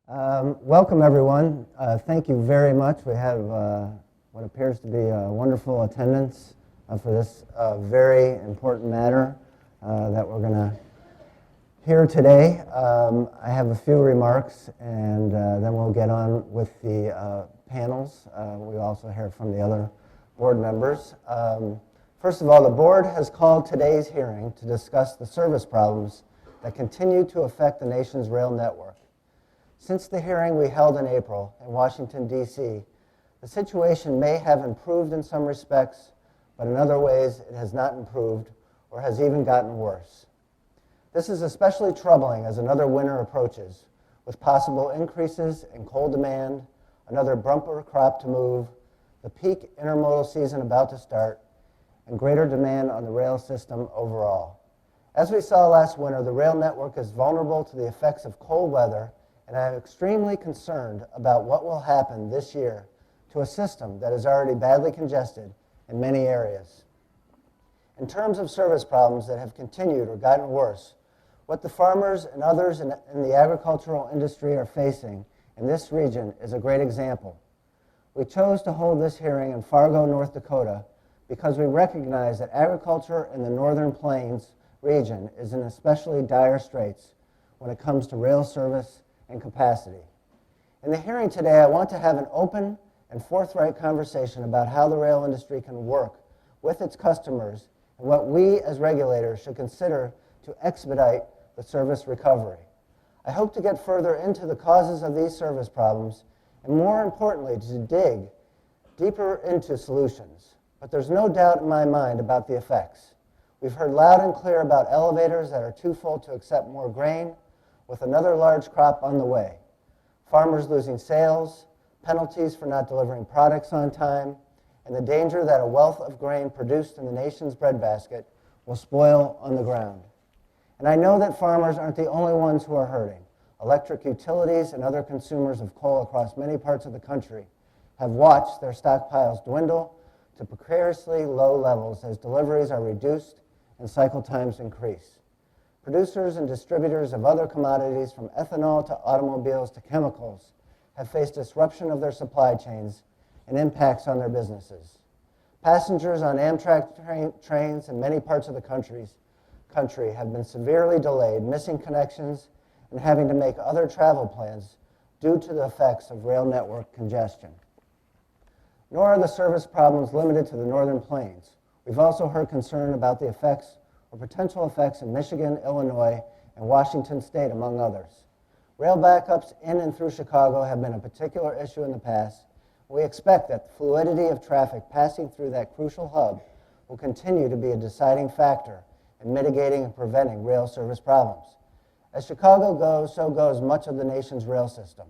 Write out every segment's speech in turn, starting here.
Welcome, everyone. Thank you very much. We have what appears to be a wonderful attendance for this very important matter that we're going to hear today. I have a few remarks, and then we'll get on with the panels. We also hear from the other board members. First of all, the board has called today's hearing to discuss the service problems that continue to affect the nation's rail network. Since the hearing we held in April in Washington, D.C., the situation may have improved in some respects, but in other ways it has not improved or has even gotten worse. This is especially troubling as another winter approaches, with possible increases in coal demand, another bumper crop to move, the peak intermodal season about to start, and greater demand on the rail system overall. As we saw last winter, the rail network is vulnerable to the effects of cold weather, and I am extremely concerned about what will happen this year to a system that is already badly congested in many areas. In terms of service problems that have continued or gotten worse, what the farmers and others in the agricultural industry are facing in this region is a great example. We chose to hold this hearing in Fargo, North Dakota, because we recognize that agriculture in the Northern Plains region is in especially dire straits when it comes to rail service and capacity. In the hearing today, I want to have an open and forthright conversation about how the rail industry can work with its customers and what we as regulators should consider to expedite the service recovery. I hope to get further into the causes of these service problems and, more importantly, to dig deeper into solutions. But there's no doubt in my mind about the effects. We've heard loud and clear about elevators that are too full to accept more grain, with another large crop on the way, farmers losing sales, penalties for not delivering products on time, and the danger that a wealth of grain produced in the nation's breadbasket will spoil on the ground. And I know that farmers aren't the only ones who are hurting. Electric utilities and other consumers of coal across many parts of the country have watched their stockpiles dwindle to precariously low levels as deliveries are reduced and cycle times increase. Producers and distributors of other commodities, from ethanol to automobiles to chemicals, have faced disruption of their supply chains and impacts on their businesses. Passengers on Amtrak trains in many parts of the country have been severely delayed, missing connections, and having to make other travel plans due to the effects of rail network congestion. Nor are the service problems limited to the Northern Plains. We've also heard concern about the effects or potential effects in Michigan, Illinois, and Washington State, among others. Rail backups in and through Chicago have been a particular issue in the past. We expect that the fluidity of traffic passing through that crucial hub will continue to be a deciding factor in mitigating and preventing rail service problems. As Chicago goes, so goes much of the nation's rail system.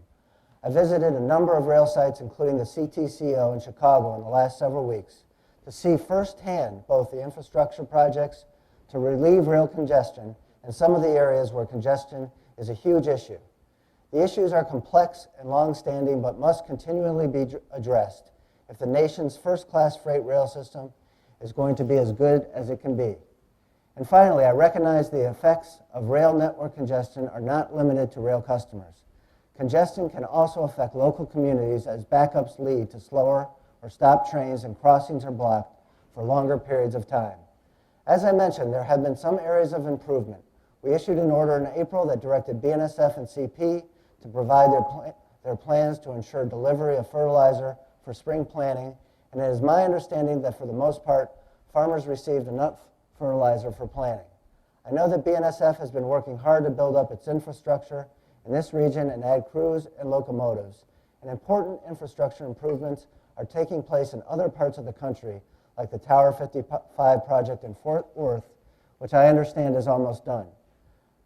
I visited a number of rail sites, including the CTCO in Chicago, in the last several weeks to see firsthand both the infrastructure projects to relieve rail congestion in some of the areas where congestion is a huge issue. The issues are complex and long-standing, but must continually be addressed if the nation's first-class freight rail system is going to be as good as it can be. And finally, I recognize the effects of rail network congestion are not limited to rail customers. Congestion can also affect local communities as backups lead to slower or stopped trains and crossings are blocked for longer periods of time. As I mentioned, there have been some areas of improvement. We issued an order in April that directed BNSF and CP to provide their plans to ensure delivery of fertilizer for spring planting, and it is my understanding that for the most part, farmers received enough fertilizer for planting. I know that BNSF has been working hard to build up its infrastructure in this region and add crews and locomotives, and important infrastructure improvements are taking place in other parts of the country, like the Tower 55 project in Fort Worth, which I understand is almost done.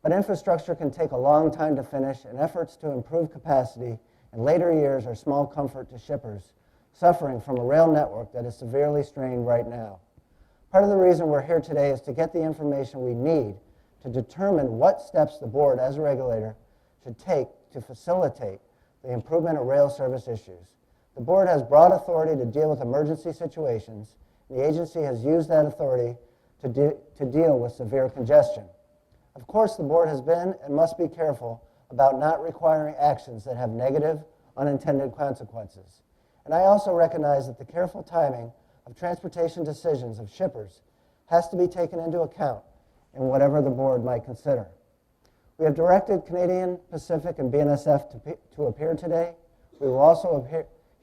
But infrastructure can take a long time to finish, and efforts to improve capacity in later years are small comfort to shippers suffering from a rail network that is severely strained right now. Part of the reason we're here today is to get the information we need to determine what steps the board, as a regulator, should take to facilitate the improvement of rail service issues. The board has broad authority to deal with emergency situations. The agency has used that authority to deal with severe congestion. Of course, the board has been and must be careful about not requiring actions that have negative, unintended consequences. And I also recognize that the careful timing of transportation decisions of shippers has to be taken into account in whatever the board might consider. We have directed Canadian Pacific and BNSF to appear today. We will also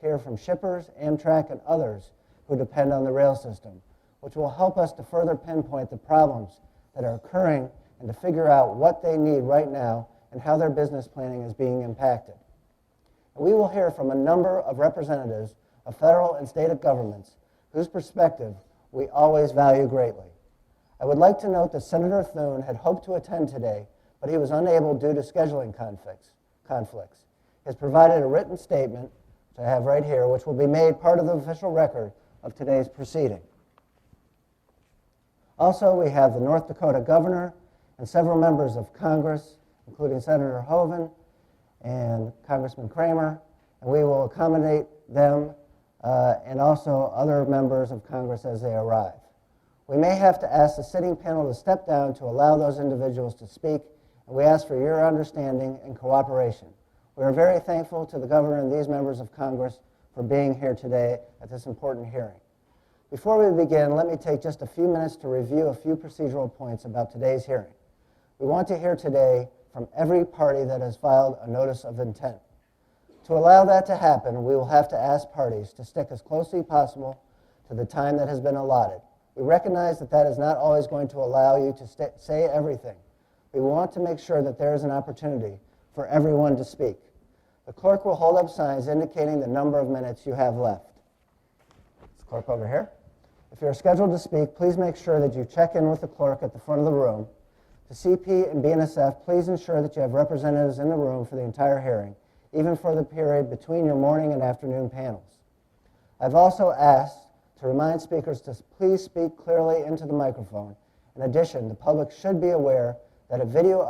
hear from shippers, Amtrak, and others who depend on the rail system, which will help us to further pinpoint the problems that are occurring and to figure out what they need right now and how their business planning is being impacted. And we will hear from a number of representatives of federal and state governments whose perspective we always value greatly. I would like to note that Senator Thune had hoped to attend today, but he was unable due to scheduling conflicts. He has provided a written statement, which I have right here, which will be made part of the official record of today's proceeding. Also, we have the North Dakota governor and several members of Congress, including Senator Hoeven and Congressman Kramer, and we will accommodate them and also other members of Congress as they arrive. We may have to ask the sitting panel to step down to allow those individuals to speak, and we ask for your understanding and cooperation. We are very thankful to the governor and these members of Congress for being here today at this important hearing. Before we begin, let me take just a few minutes to review a few procedural points about today's hearing. We want to hear today from every party that has filed a notice of intent. To allow that to happen, we will have to ask parties to stick as closely as possible to the time that has been allotted. We recognize that that is not always going to allow you to say everything. We want to make sure that there is an opportunity for everyone to speak. The clerk will hold up signs indicating the number of minutes you have left. Is the clerk over here? If you are scheduled to speak, please make sure that you check in with the clerk at the front of the room. To CP and BNSF, please ensure that you have representatives in the room for the entire hearing, even for the period between your morning and afternoon panels. I've also asked to remind speakers to please speak clearly into the microphone. In addition, the public should be aware that a video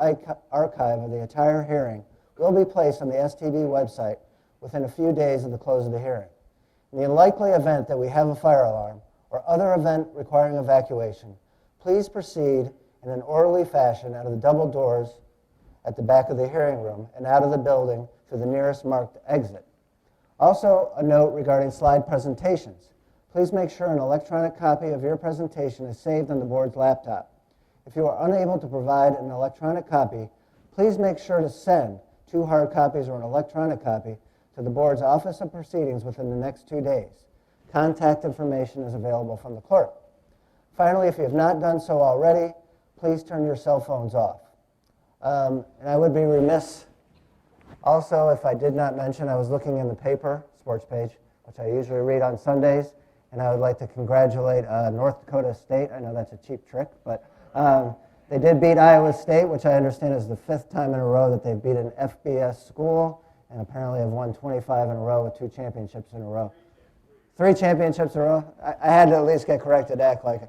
archive of the entire hearing will be placed on the STB website within a few days of the close of the hearing. In the unlikely event that we have a fire alarm or other event requiring evacuation, please proceed in an orderly fashion out of the double doors at the back of the hearing room and out of the building to the nearest marked exit. Also, a note regarding slide presentations. Please make sure an electronic copy of your presentation is saved on the board's laptop. If you are unable to provide an electronic copy, please make sure to send 2 hard copies or an electronic copy to the board's Office of Proceedings within the next 2 days. Contact information is available from the clerk. Finally, if you have not done so already, please turn your cell phones off. And I would be remiss also if I did not mention I was looking in the paper, sports page, which I usually read on Sundays, and I would like to congratulate North Dakota State. I know that's a cheap trick, but they did beat Iowa State, which I understand is the 5th time in a row that they've beat an FBS school, and apparently have won 25 in a row with 2 championships in a row. 3 championships in a row? I had to at least get corrected to act like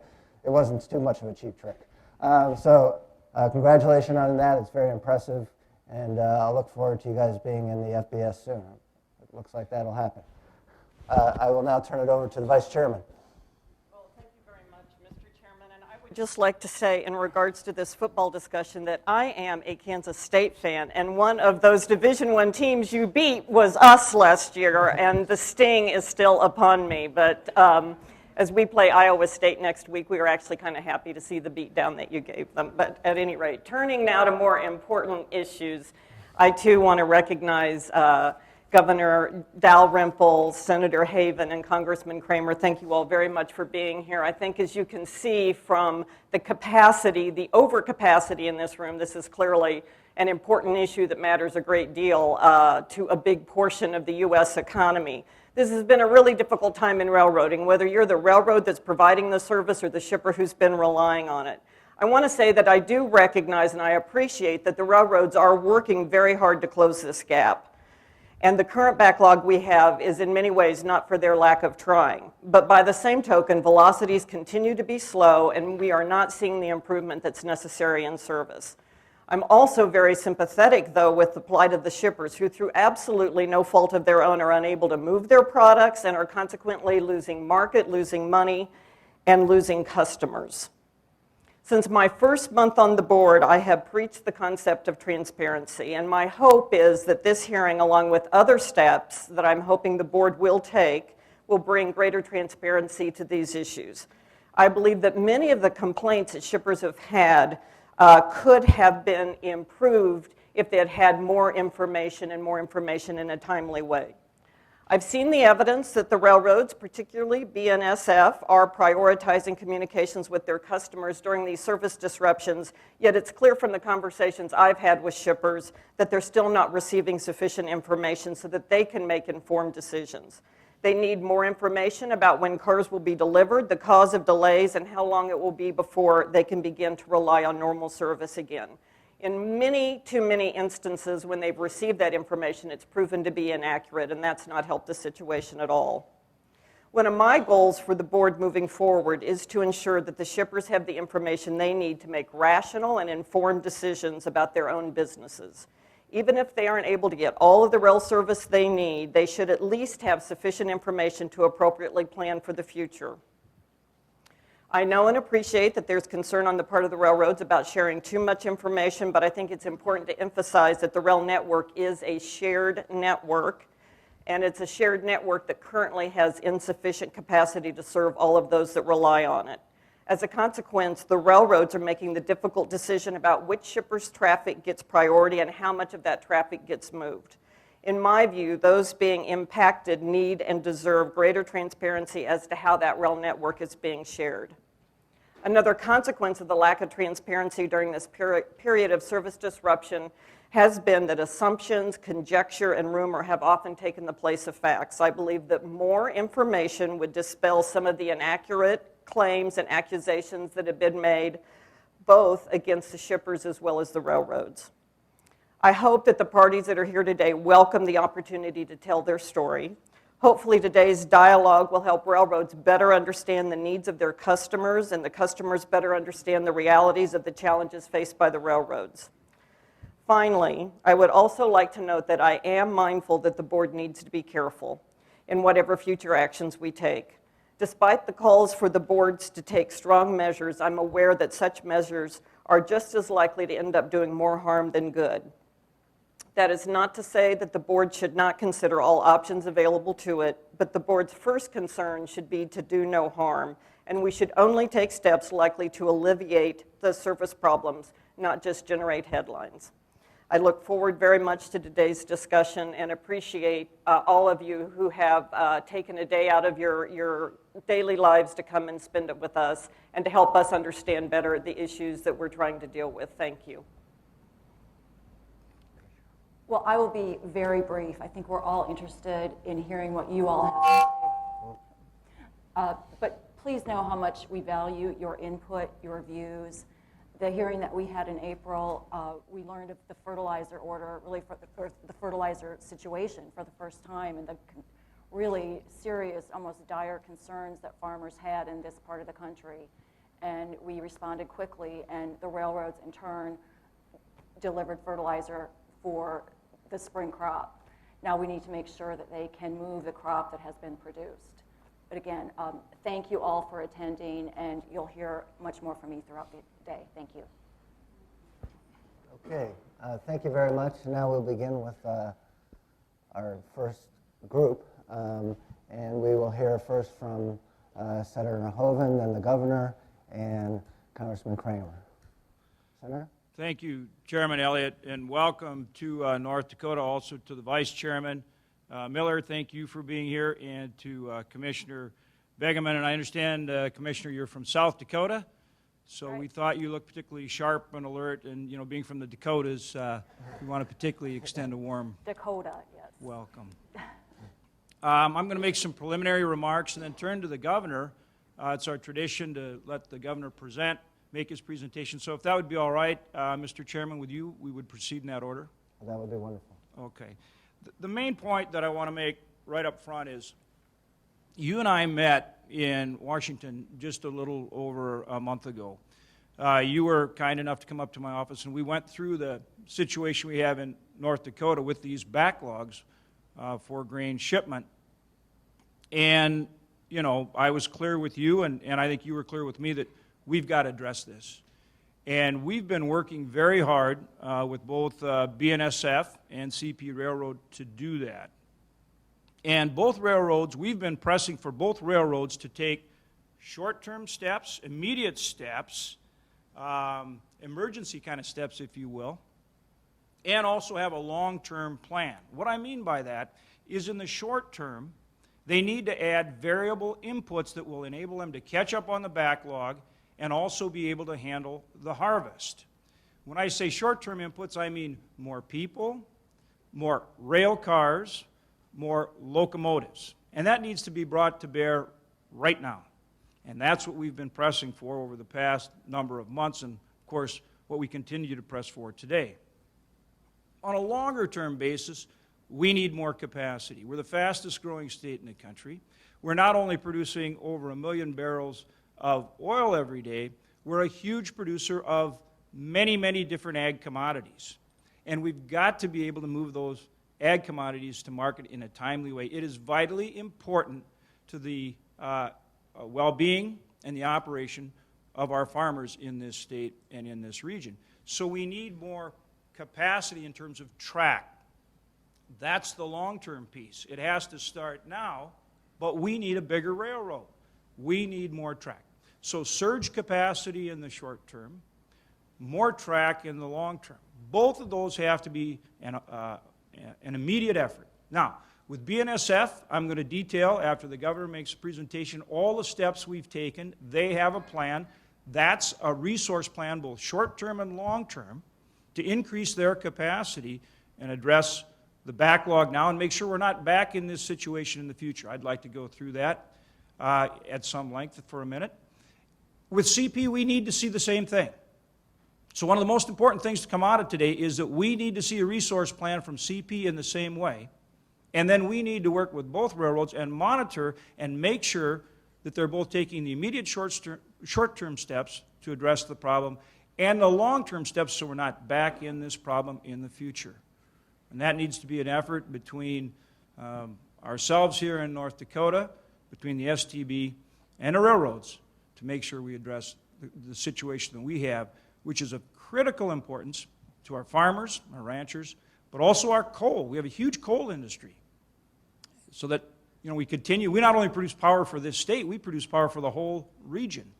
it wasn't too much of a cheap trick. So congratulations on that. It's very impressive, and I'll look forward to you guys being in the FBS soon. It looks like that'll happen. I will now turn it over to the Vice Chairman. Well, thank you very much, Mr. Chairman. And I would just like to say in regards to this football discussion that I am a Kansas State fan, and one of those Division I teams you beat was us last year, and the sting is still upon me. But as we play Iowa State next week, we are actually kind of happy to see the beatdown that you gave them. But at any rate, turning now to more important issues, I too want to recognize Governor Dalrymple, Senator Haven, and Congressman Kramer. Thank you all very much for being here. I think as you can see from the capacity, the overcapacity in this room, this is clearly an important issue that matters a great deal to a big portion of the U.S. economy. This has been a really difficult time in railroading, whether you're the railroad that's providing the service or the shipper who's been relying on it. I want to say that I do recognize and I appreciate that the railroads are working very hard to close this gap. And the current backlog we have is in many ways not for their lack of trying. But by the same token, velocities continue to be slow, and we are not seeing the improvement that's necessary in service. I'm also very sympathetic, though, with the plight of the shippers who, through absolutely no fault of their own, are unable to move their products and are consequently losing market, losing money, and losing customers. Since my first month on the board, I have preached the concept of transparency, and my hope is that this hearing, along with other steps that I'm hoping the board will take, will bring greater transparency to these issues. I believe that many of the complaints that shippers have had could have been improved if they had had more information and more information in a timely way. I've seen the evidence that the railroads, particularly BNSF, are prioritizing communications with their customers during these service disruptions, yet it's clear from the conversations I've had with shippers that they're still not receiving sufficient information so that they can make informed decisions. They need more information about when cars will be delivered, the cause of delays, and how long it will be before they can begin to rely on normal service again. In too many instances, when they've received that information, it's proven to be inaccurate, and that's not helped the situation at all. One of my goals for the board moving forward is to ensure that the shippers have the information they need to make rational and informed decisions about their own businesses. Even if they aren't able to get all of the rail service they need, they should at least have sufficient information to appropriately plan for the future. I know and appreciate that there's concern on the part of the railroads about sharing too much information, but I think it's important to emphasize that the rail network is a shared network, and it's a shared network that currently has insufficient capacity to serve all of those that rely on it. As a consequence, the railroads are making the difficult decision about which shippers' traffic gets priority and how much of that traffic gets moved. In my view, those being impacted need and deserve greater transparency as to how that rail network is being shared. Another consequence of the lack of transparency during this period of service disruption has been that assumptions, conjecture, and rumor have often taken the place of facts. I believe that more information would dispel some of the inaccurate claims and accusations that have been made, both against the shippers as well as the railroads. I hope that the parties that are here today welcome the opportunity to tell their story. Hopefully today's dialogue will help railroads better understand the needs of their customers and the customers better understand the realities of the challenges faced by the railroads. Finally, I would also like to note that I am mindful that the board needs to be careful in whatever future actions we take. Despite the calls for the boards to take strong measures, I'm aware that such measures are just as likely to end up doing more harm than good. That is not to say that the board should not consider all options available to it, but the board's first concern should be to do no harm, and we should only take steps likely to alleviate the service problems, not just generate headlines. I look forward very much to today's discussion and appreciate all of you who have taken a day out of your daily lives to come and spend it with us and to help us understand better the issues that we're trying to deal with. Thank you. Well, I will be very brief. I think we're all interested in hearing what you all have to say. But please know how much we value your input, your views. The hearing that we had in April, we learned of the fertilizer order, really for the fertilizer situation for the first time, and the really serious, almost dire concerns that farmers had in this part of the country. And we responded quickly, and the railroads in turn delivered fertilizer for the spring crop. Now we need to make sure that they can move the crop that has been produced. But again, thank you all for attending, and you'll hear much more from me throughout the day. Thank you. Okay, thank you very much. Now we'll begin with our first group, and we will hear first from Senator Hoeven, then the governor, and Congressman Kramer. Senator? Thank you, Chairman Elliott, and welcome to North Dakota, also to the Vice Chairman Miller. Thank you for being here, and to Commissioner Begeman. And I understand, Commissioner, you're from South Dakota, so Right. We thought you looked particularly sharp and alert, and being from the Dakotas, we want to particularly extend a warm Dakota, yes. welcome. I'm going to make some preliminary remarks and then turn to the governor. It's our tradition to let the governor make his presentation. So if that would be all right, Mr. Chairman, with you, we would proceed in that order. That would be wonderful. Okay. The main point that I want to make right up front is you and I met in Washington just a little over a month ago. You were kind enough to come up to my office, and we went through the situation we have in North Dakota with these backlogs for grain shipment. And, I was clear with you, and I think you were clear with me that we've got to address this. And we've been working very hard with both BNSF and CP Railroad to do that. And both railroads, we've been pressing for both railroads to take short-term steps, immediate steps, emergency kind of steps, if you will, and also have a long-term plan. What I mean by that is in the short term, they need to add variable inputs that will enable them to catch up on the backlog and also be able to handle the harvest. When I say short-term inputs, I mean more people, more rail cars, more locomotives. And that needs to be brought to bear right now. And that's what we've been pressing for over the past number of months, and of course, what we continue to press for today. On a longer-term basis, we need more capacity. We're the fastest growing state in the country. We're not only producing over 1 million barrels of oil every day, we're a huge producer of many, many different ag commodities. And we've got to be able to move those ag commodities to market in a timely way. It is vitally important to the well-being and the operation of our farmers in this state and in this region. So we need more capacity in terms of track. That's the long-term piece. It has to start now, but we need a bigger railroad. We need more track. So surge capacity in the short term, more track in the long term. Both of those have to be an immediate effort. Now, with BNSF, I'm going to detail, after the governor makes a presentation, all the steps we've taken. They have a plan. That's a resource plan, both short-term and long-term, to increase their capacity and address the backlog now and make sure we're not back in this situation in the future. I'd like to go through that at some length for a minute. With CP, we need to see the same thing. So one of the most important things to come out of today is that we need to see a resource plan from CP in the same way, and then we need to work with both railroads and monitor and make sure that they're both taking the immediate short-term steps to address the problem and the long-term steps so we're not back in this problem in the future. And that needs to be an effort between ourselves here in North Dakota, between the STB and the railroads to make sure we address the situation that we have, which is of critical importance to our farmers, our ranchers, but also our coal. We have a huge coal industry. So that, we continue, we not only produce power for this state, we produce power for the whole region,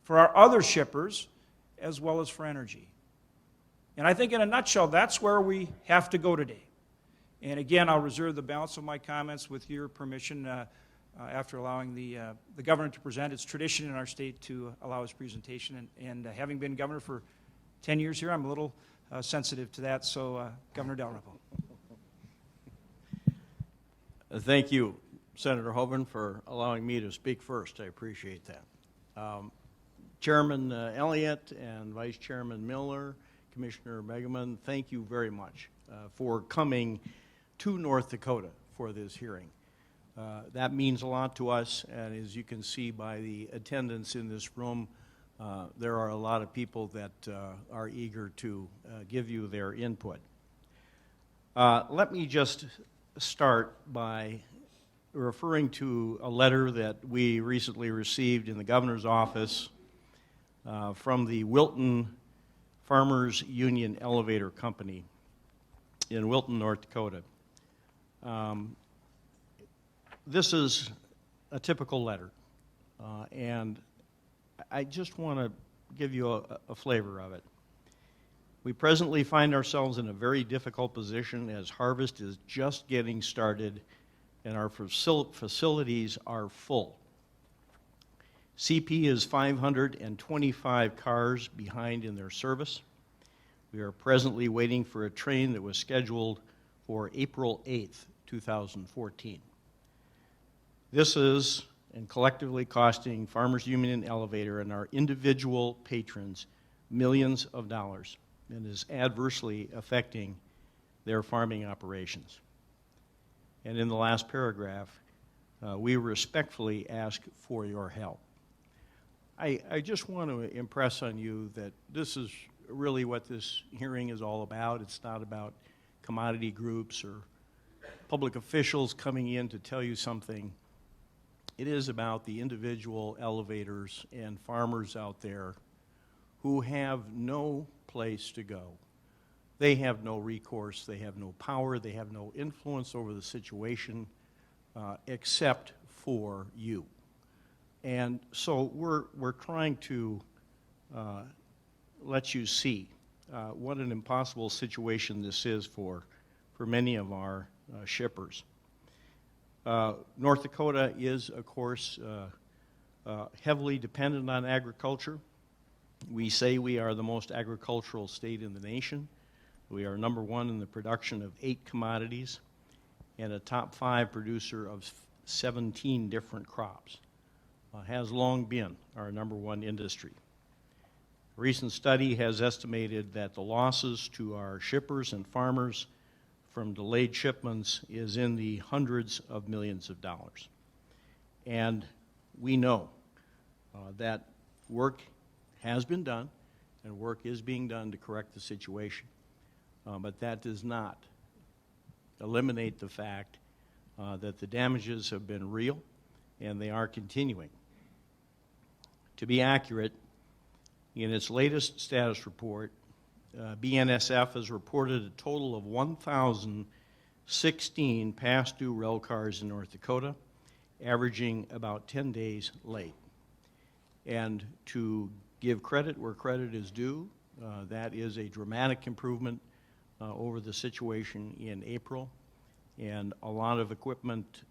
for our other shippers, as well as for energy. And I think in a nutshell, that's where we have to go today. And again, I'll reserve the balance of my comments with your permission after allowing the governor to present. It's tradition in our state to allow his presentation. And having been governor for 10 years here, I'm a little sensitive to that. So, Governor Dalrymple. Thank you, Senator Hoeven, for allowing me to speak first. I appreciate that. Chairman Elliott and Vice Chairman Miller, Commissioner Megaman, thank you very much for coming to North Dakota for this hearing. That means a lot to us, and as you can see by the attendance in this room, there are a lot of people that are eager to give you their input. Let me just start by referring to a letter that we recently received in the governor's office from the Wilton Farmers Union Elevator Company in Wilton, North Dakota. This is a typical letter, and I just want to give you a flavor of it. We presently find ourselves in a very difficult position as harvest is just getting started and our facilities are full. CP is 525 cars behind in their service. We are presently waiting for a train that was scheduled for April 8th, 2014. This is, and collectively costing Farmers Union Elevator and our individual patrons millions of dollars, and is adversely affecting their farming operations. And in the last paragraph, we respectfully ask for your help. I just want to impress on you that this is really what this hearing is all about. It's not about commodity groups or public officials coming in to tell you something. It is about the individual elevators and farmers out there who have no place to go. They have no recourse, they have no power, they have no influence over the situation except for you. And so we're trying to let you see what an impossible situation this is for many of our shippers. North Dakota is, of course, heavily dependent on agriculture. We say we are the most agricultural state in the nation. We are number one in the production of 8 commodities and a top 5 producer of 17 different crops. Has long been our number one industry. A recent study has estimated that the losses to our shippers and farmers from delayed shipments is in the hundreds of millions of dollars. And we know that work has been done and work is being done to correct the situation. But that does not eliminate the fact that the damages have been real and they are continuing. To be accurate, in its latest status report, BNSF has reported a total of 1,016 past due rail cars in North Dakota, averaging about 10 days late. And to give credit where credit is due, that is a dramatic improvement over the situation in April, and a lot of equipment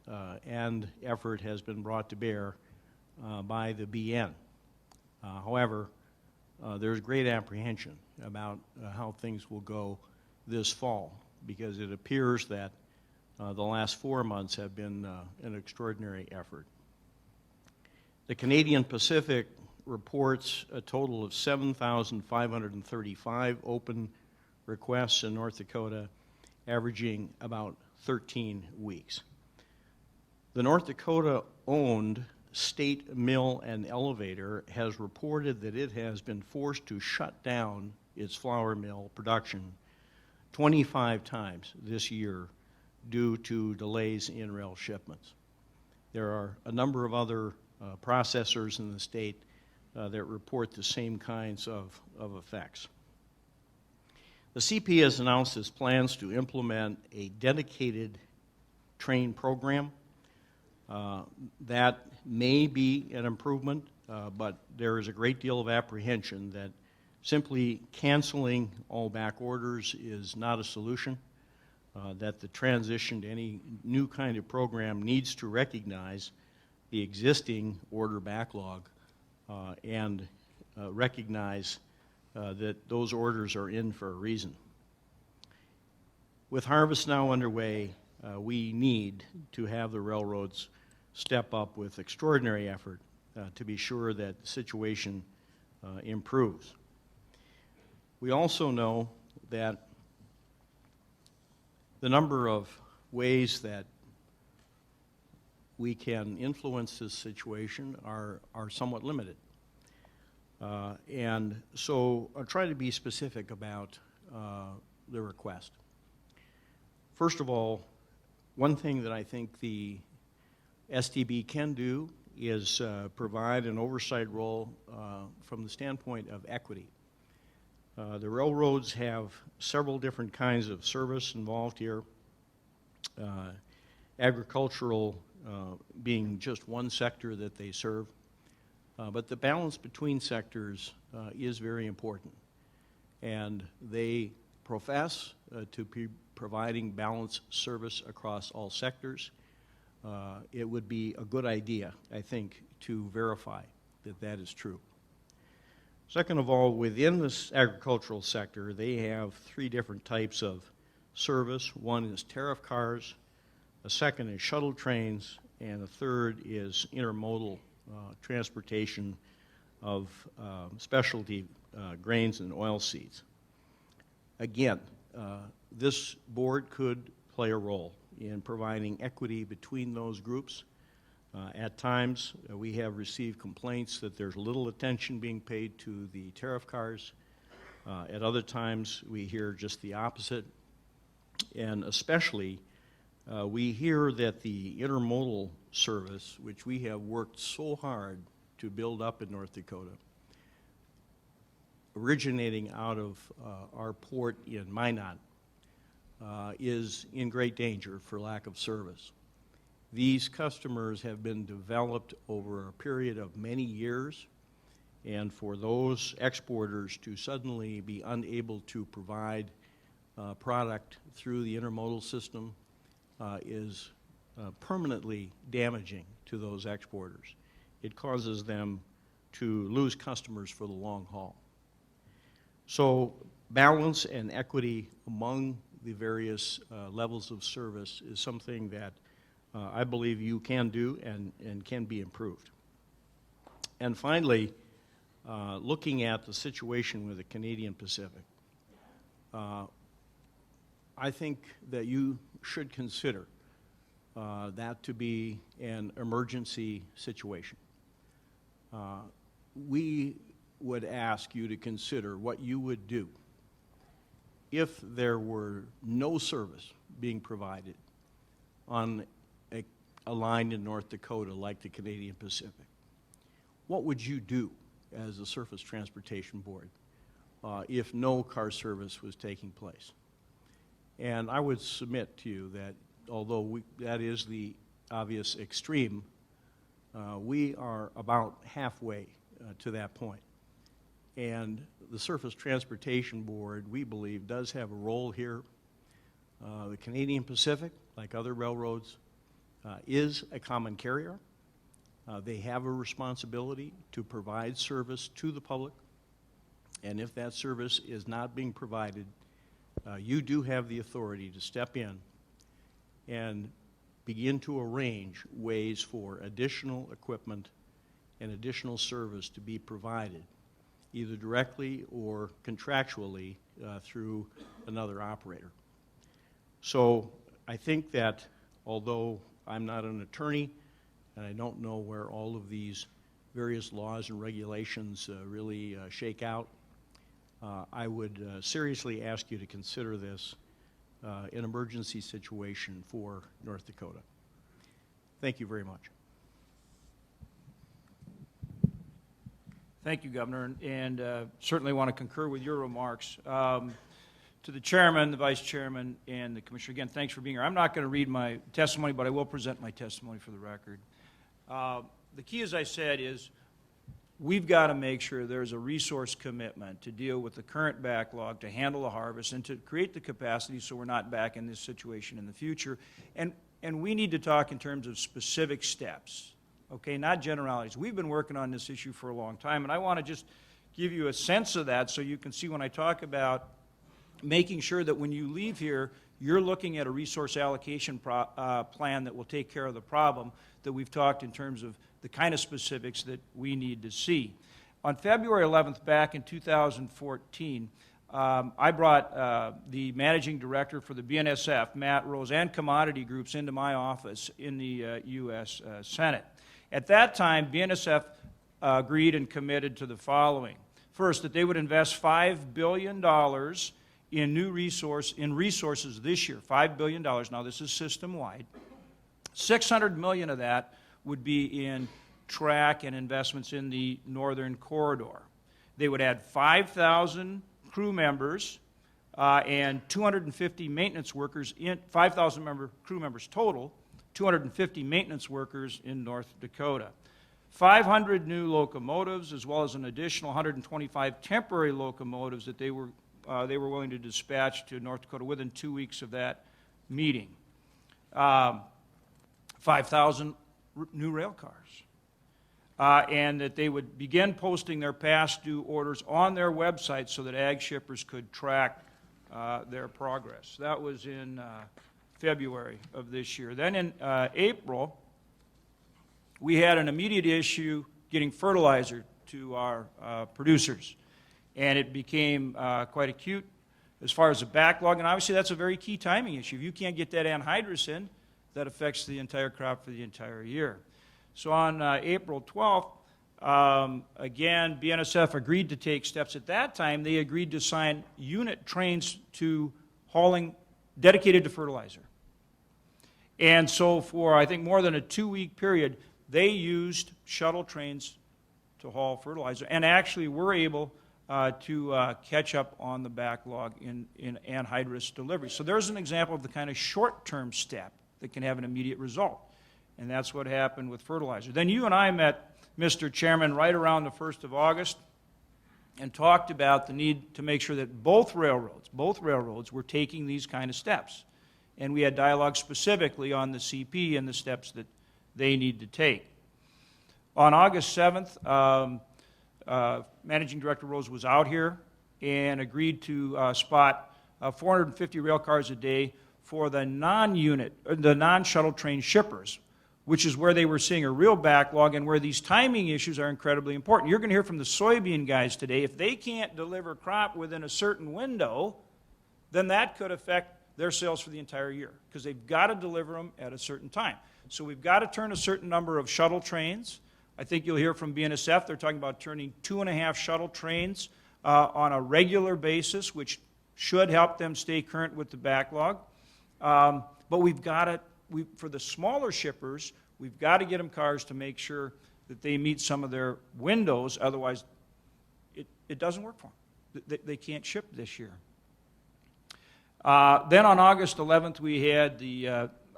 and effort has been brought to bear by the BN. However, there's great apprehension about how things will go this fall, because it appears that the last 4 months have been an extraordinary effort. The Canadian Pacific reports a total of 7,535 open requests in North Dakota, averaging about 13 weeks. The North Dakota-owned State Mill and Elevator has reported that it has been forced to shut down its flour mill production 25 times this year due to delays in rail shipments. There are a number of other processors in the state that report the same kinds of effects. The CP has announced its plans to implement a dedicated train program. That may be an improvement, but there is a great deal of apprehension that simply canceling all back orders is not a solution, that the transition to any new kind of program needs to recognize the existing order backlog and recognize that those orders are in for a reason. With harvest now underway, we need to have the railroads step up with extraordinary effort to be sure that the situation improves. We also know that the number of ways that we can influence this situation are somewhat limited. And so I'll try to be specific about the request. First of all, one thing that I think the STB can do is provide an oversight role from the standpoint of equity. The railroads have several different kinds of service involved here, agricultural being just one sector that they serve, but the balance between sectors is very important. And they profess to be providing balanced service across all sectors. It would be a good idea, I think, to verify that that is true. Second of all, within this agricultural sector, they have 3 different types of service. One is tariff cars, a second is shuttle trains, and a third is intermodal transportation of specialty grains and oilseeds. Again, this board could play a role in providing equity between those groups. At times, we have received complaints that there's little attention being paid to the tariff cars. At other times, we hear just the opposite. And especially, we hear that the intermodal service, which we have worked so hard to build up in North Dakota, originating out of our port in Minot is in great danger for lack of service. These customers have been developed over a period of many years, and for those exporters to suddenly be unable to provide product through the intermodal system is permanently damaging to those exporters. It causes them to lose customers for the long haul. So balance and equity among the various levels of service is something that I believe you can do and can be improved. And finally, looking at the situation with the Canadian Pacific, I think that you should consider that to be an emergency situation. We would ask you to consider what you would do if there were no service being provided on a line in North Dakota like the Canadian Pacific. What would you do as the Surface Transportation Board if no car service was taking place? And I would submit to you that although that is the obvious extreme, we are about halfway to that point. And the Surface Transportation Board, we believe, does have a role here. The Canadian Pacific, like other railroads, is a common carrier. They have a responsibility to provide service to the public. And if that service is not being provided, you do have the authority to step in and begin to arrange ways for additional equipment and additional service to be provided, either directly or contractually through another operator. So I think that although I'm not an attorney and I don't know where all of these various laws and regulations really shake out, I would seriously ask you to consider this an emergency situation for North Dakota. Thank you very much. Thank you, Governor, and certainly want to concur with your remarks. To the chairman, the vice chairman, and the commissioner, again, thanks for being here. I'm not going to read my testimony, but I will present my testimony for the record. The key, as I said, is we've got to make sure there's a resource commitment to deal with the current backlog, to handle the harvest, and to create the capacity so we're not back in this situation in the future. And we need to talk in terms of specific steps, okay, not generalities. We've been working on this issue for a long time, and I want to just give you a sense of that so you can see when I talk about making sure that when you leave here, you're looking at a resource allocation plan that will take care of the problem that we've talked in terms of the kind of specifics that we need to see. On February 11th, back in 2014, I brought the managing director for the BNSF, Matt Rose, and commodity groups into my office in the U.S. Senate. At that time, BNSF agreed and committed to the following. First, that they would invest $5 billion in resources this year, $5 billion. Now, this is system-wide. $600 million of that would be in track and investments in the northern corridor. They would add 5,000 crew members and 250 maintenance workers, 5,000 crew members total, 250 maintenance workers in North Dakota. 500 new locomotives, as well as an additional 125 temporary locomotives that they were willing to dispatch to North Dakota within 2 weeks of that meeting. 5,000 new rail cars. And that they would begin posting their past due orders on their website so that ag shippers could track their progress. That was in February of this year. Then in April, we had an immediate issue getting fertilizer to our producers. And it became quite acute as far as the backlog. And obviously, that's a very key timing issue. If you can't get that anhydrous in, that affects the entire crop for the entire year. So on April 12th, again, BNSF agreed to take steps. At that time, they agreed to sign unit trains to hauling dedicated to fertilizer. And so for, I think, more than a 2-week period, they used shuttle trains to haul fertilizer and actually were able to catch up on the backlog in anhydrous delivery. So there's an example of the kind of short-term step that can have an immediate result. And that's what happened with fertilizer. Then you and I met, Mr. Chairman, right around the 1st of August and talked about the need to make sure that both railroads were taking these kind of steps. And we had dialogue specifically on the CP and the steps that they need to take. On August 7th, Managing Director Rose was out here and agreed to spot 450 rail cars a day for the non-shuttle train shippers, which is where they were seeing a real backlog and where these timing issues are incredibly important. You're going to hear from the soybean guys today. If they can't deliver crop within a certain window, then that could affect their sales for the entire year because they've got to deliver them at a certain time. So we've got to turn a certain number of shuttle trains. I think you'll hear from BNSF. They're talking about turning 2.5 shuttle trains on a regular basis, which should help them stay current with the backlog. But we've got to, for the smaller shippers, we've got to get them cars to make sure that they meet some of their windows. Otherwise, it doesn't work for them. They can't ship this year. Then on August 11th, we had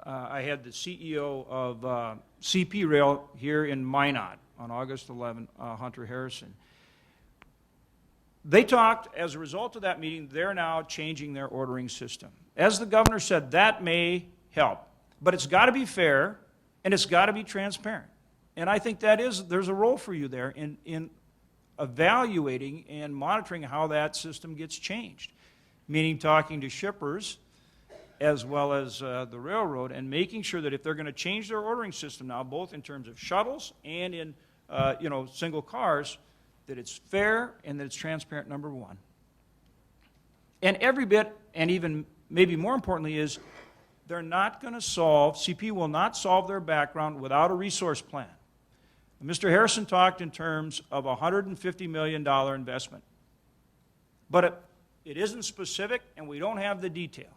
I had the CEO of CP Rail here in Minot on August 11th, Hunter Harrison. They talked, as a result of that meeting, they're now changing their ordering system. As the governor said, that may help, but it's got to be fair and it's got to be transparent. And I think there's a role for you there in evaluating and monitoring how that system gets changed, meaning talking to shippers as well as the railroad and making sure that if they're going to change their ordering system now, both in terms of shuttles and in single cars, that it's fair and that it's transparent, number one. And every bit, and even maybe more importantly, is they're not going to CP will not solve their background without a resource plan. Mr. Harrison talked in terms of a $150 million investment. But it isn't specific, and we don't have the detail.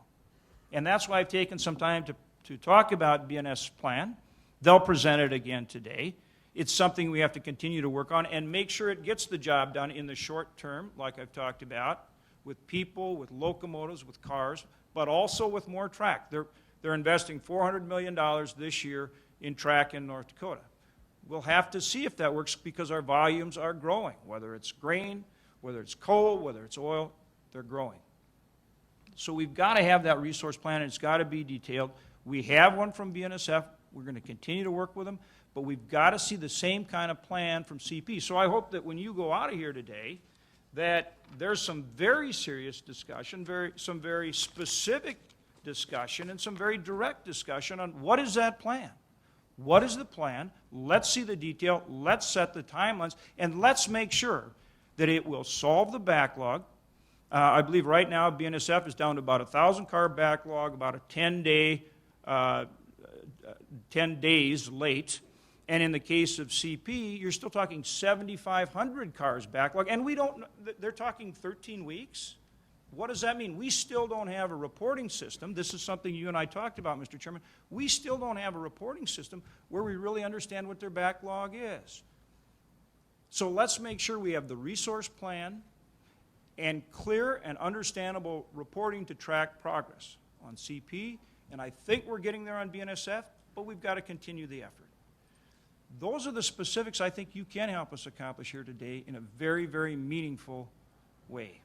And that's why I've taken some time to talk about BNS's plan. They'll present it again today. It's something we have to continue to work on and make sure it gets the job done in the short term, like I've talked about, with people, with locomotives, with cars, but also with more track. They're investing $400 million this year in track in North Dakota. We'll have to see if that works because our volumes are growing, whether it's grain, whether it's coal, whether it's oil, they're growing. So we've got to have that resource plan, and it's got to be detailed. We have one from BNSF. We're going to continue to work with them, but we've got to see the same kind of plan from CP. So I hope that when you go out of here today, that there's some very serious discussion, some very specific discussion, and some very direct discussion on what is that plan? What is the plan? Let's see the detail. Let's set the timelines, and let's make sure that it will solve the backlog. I believe right now BNSF is down to about a 1,000-car backlog, about a 10 days late. And in the case of CP, you're still talking 7,500 cars backlog. And they're talking 13 weeks. What does that mean? We still don't have a reporting system. This is something you and I talked about, Mr. Chairman. We still don't have a reporting system where we really understand what their backlog is. So let's make sure we have the resource plan and clear and understandable reporting to track progress on CP, and I think we're getting there on BNSF, but we've got to continue the effort. Those are the specifics I think you can help us accomplish here today in a very, very meaningful way.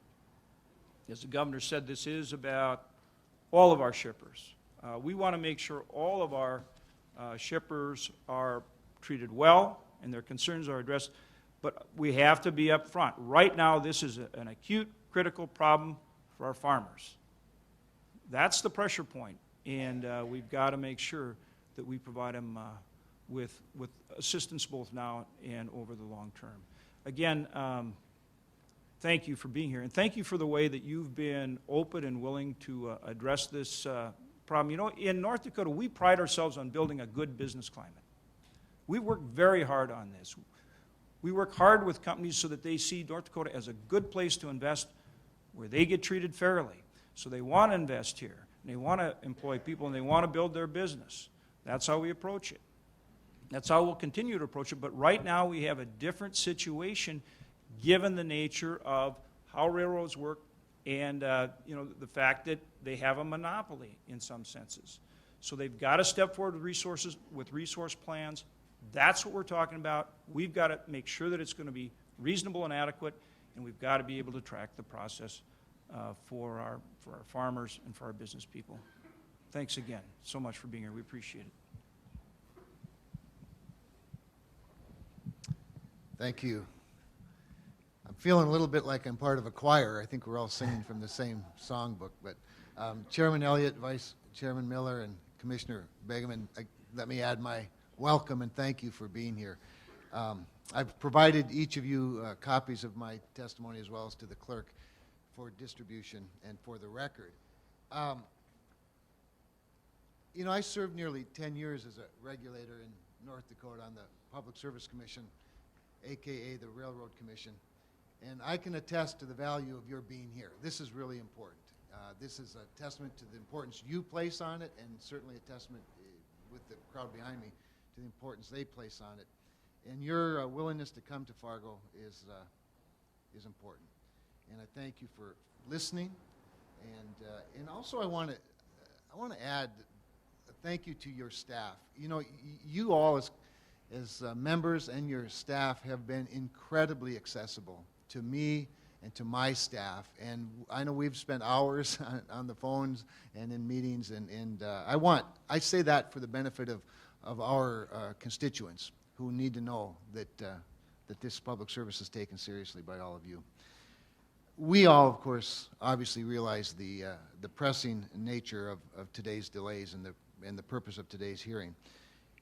As the governor said, this is about all of our shippers. We want to make sure all of our shippers are treated well and their concerns are addressed, but we have to be up front. Right now, this is an acute, critical problem for our farmers. That's the pressure point, and we've got to make sure that we provide them with assistance both now and over the long term. Again, thank you for being here, and thank you for the way that you've been open and willing to address this problem. You know, in North Dakota, we pride ourselves on building a good business climate. We work very hard on this. We work hard with companies so that they see North Dakota as a good place to invest where they get treated fairly. So they want to invest here, and they want to employ people, and they want to build their business. That's how we approach it. That's how we'll continue to approach it. But right now we have a different situation given the nature of how railroads work and, the fact that they have a monopoly in some senses. So they've got to step forward with resources, with resource plans. That's what we're talking about. We've got to make sure that it's going to be reasonable and adequate, and we've got to be able to track the process for our farmers and for our business people. Thanks again so much for being here. We appreciate it. Thank you. I'm feeling a little bit like I'm part of a choir. I think we're all singing from the same songbook. But Chairman Elliott, Vice Chairman Miller, and Commissioner Begeman, let me add my welcome and thank you for being here. I've provided each of you copies of my testimony as well as to the clerk for distribution and for the record. I served nearly 10 years as a regulator in North Dakota on the Public Service Commission, AKA the Railroad Commission, and I can attest to the value of your being here. This is really important. This is a testament to the importance you place on it, and certainly a testament with the crowd behind me to the importance they place on it. And your willingness to come to Fargo is important. And I thank you for listening. And also I want to add a thank you to your staff. You all as members and your staff have been incredibly accessible to me and to my staff, and I know we've spent hours on the phones and in meetings, and I say that for the benefit of our constituents who need to know that this public service is taken seriously by all of you. We all, of course, obviously realize the pressing nature of today's delays and the purpose of today's hearing.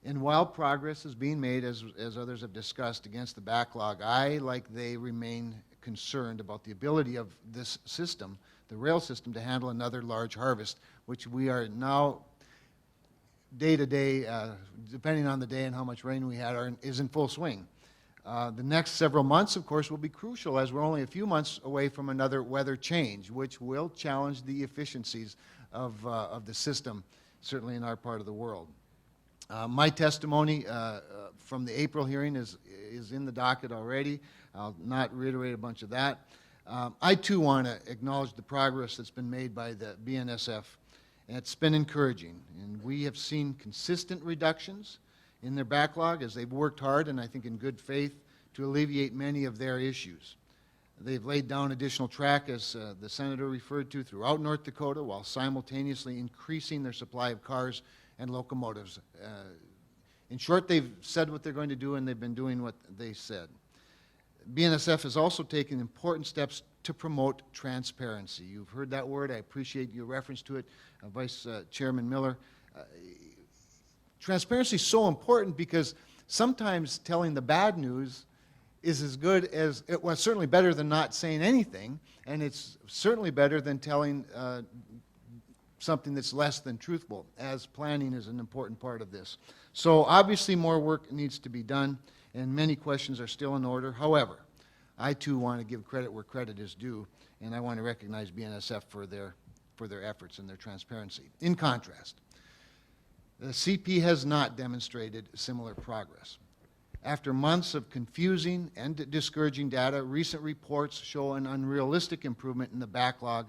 And while progress is being made, as others have discussed, against the backlog, I, like they, remain concerned about the ability of this system, the rail system, to handle another large harvest, which we are now, day to day, depending on the day and how much rain we had, is in full swing. The next several months, of course, will be crucial, as we're only a few months away from another weather change, which will challenge the efficiencies of the system, certainly in our part of the world. My testimony from the April hearing is in the docket already. I'll not reiterate a bunch of that. I, too, want to acknowledge the progress that's been made by the BNSF, and it's been encouraging. And we have seen consistent reductions in their backlog as they've worked hard, and I think in good faith, to alleviate many of their issues. They've laid down additional track, as the Senator referred to, throughout North Dakota, while simultaneously increasing their supply of cars and locomotives. In short, they've said what they're going to do, and they've been doing what they said. BNSF has also taken important steps to promote transparency. You've heard that word. I appreciate your reference to it, Vice Chairman Miller. Transparency is so important because sometimes telling the bad news is as good as, well, certainly better than not saying anything, and it's certainly better than telling something that's less than truthful, as planning is an important part of this. So obviously more work needs to be done, and many questions are still in order. However, I too want to give credit where credit is due, and I want to recognize BNSF for their efforts and their transparency. In contrast, the CP has not demonstrated similar progress. After months of confusing and discouraging data, recent reports show an unrealistic improvement in the backlog,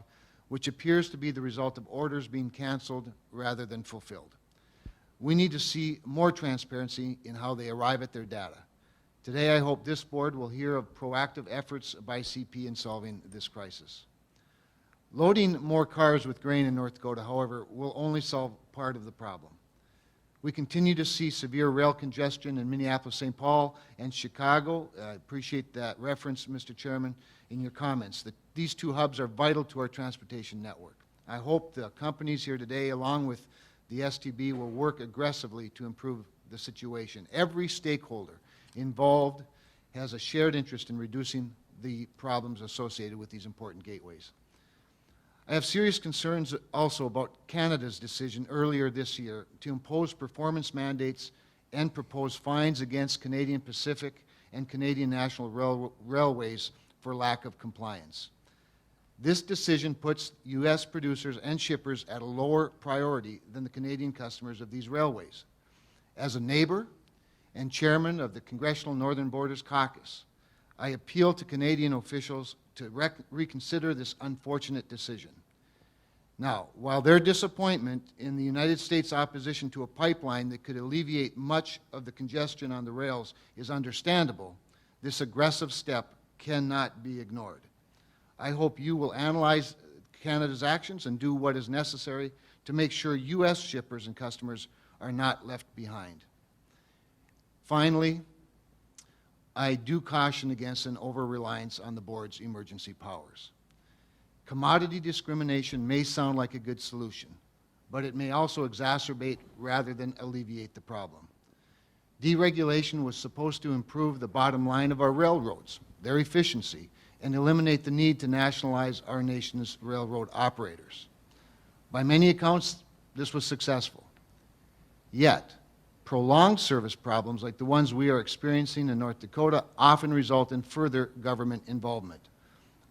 which appears to be the result of orders being canceled rather than fulfilled. We need to see more transparency in how they arrive at their data. Today, I hope this board will hear of proactive efforts by CP in solving this crisis. Loading more cars with grain in North Dakota, however, will only solve part of the problem. We continue to see severe rail congestion in Minneapolis, St. Paul, and Chicago. I appreciate that reference, Mr. Chairman, in your comments, that these two hubs are vital to our transportation network. I hope the companies here today, along with the STB, will work aggressively to improve the situation. Every stakeholder involved has a shared interest in reducing the problems associated with these important gateways. I have serious concerns also about Canada's decision earlier this year to impose performance mandates and propose fines against Canadian Pacific and Canadian National Railways for lack of compliance. This decision puts U.S. producers and shippers at a lower priority than the Canadian customers of these railways. As a neighbor and chairman of the Congressional Northern Borders Caucus, I appeal to Canadian officials to reconsider this unfortunate decision. Now, while their disappointment in the United States' opposition to a pipeline that could alleviate much of the congestion on the rails is understandable, this aggressive step cannot be ignored. I hope you will analyze Canada's actions and do what is necessary to make sure U.S. shippers and customers are not left behind. Finally, I do caution against an over-reliance on the board's emergency powers. Commodity discrimination may sound like a good solution, but it may also exacerbate rather than alleviate the problem. Deregulation was supposed to improve the bottom line of our railroads, their efficiency, and eliminate the need to nationalize our nation's railroad operators. By many accounts, this was successful. Yet, prolonged service problems like the ones we are experiencing in North Dakota often result in further government involvement.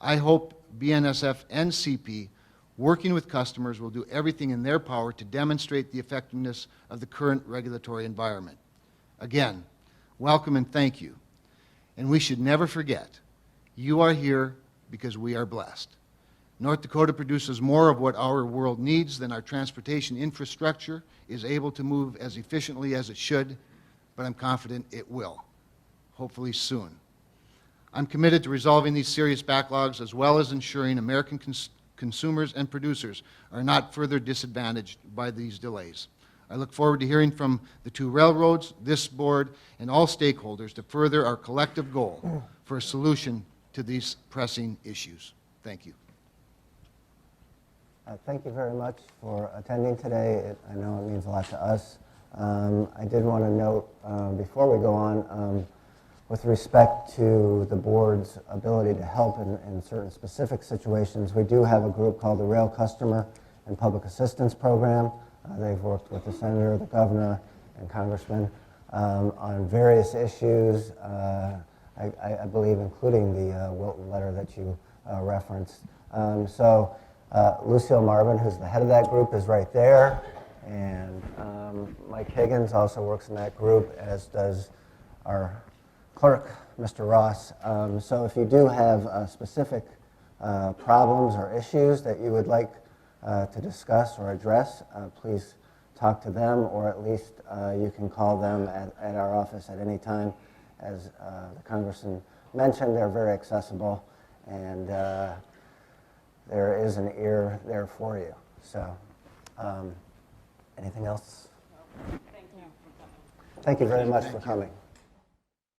I hope BNSF and CP, working with customers, will do everything in their power to demonstrate the effectiveness of the current regulatory environment. Again, welcome and thank you. And we should never forget, you are here because we are blessed. North Dakota produces more of what our world needs than our transportation infrastructure is able to move as efficiently as it should, but I'm confident it will, hopefully soon. I'm committed to resolving these serious backlogs as well as ensuring American consumers and producers are not further disadvantaged by these delays. I look forward to hearing from the two railroads, this board, and all stakeholders to further our collective goal for a solution to these pressing issues. Thank you. Thank you very much for attending today. I know it means a lot to us. I did want to note before we go on, with respect to the board's ability to help in certain specific situations, we do have a group called the Rail Customer and Public Assistance Program. They've worked with the Senator, the Governor, and Congressman on various issues, I believe including the Wilton letter that you referenced. Lucille Marvin, who's the head of that group, is right there, and Mike Higgins also works in that group, as does our clerk, Mr. Ross. So if you do have specific problems or issues that you would like to discuss or address, please talk to them, or at least you can call them at our office at any time. As the Congressman mentioned, they're very accessible, and there is an ear there for you. So, anything else? Thank you. Thank you very much for coming.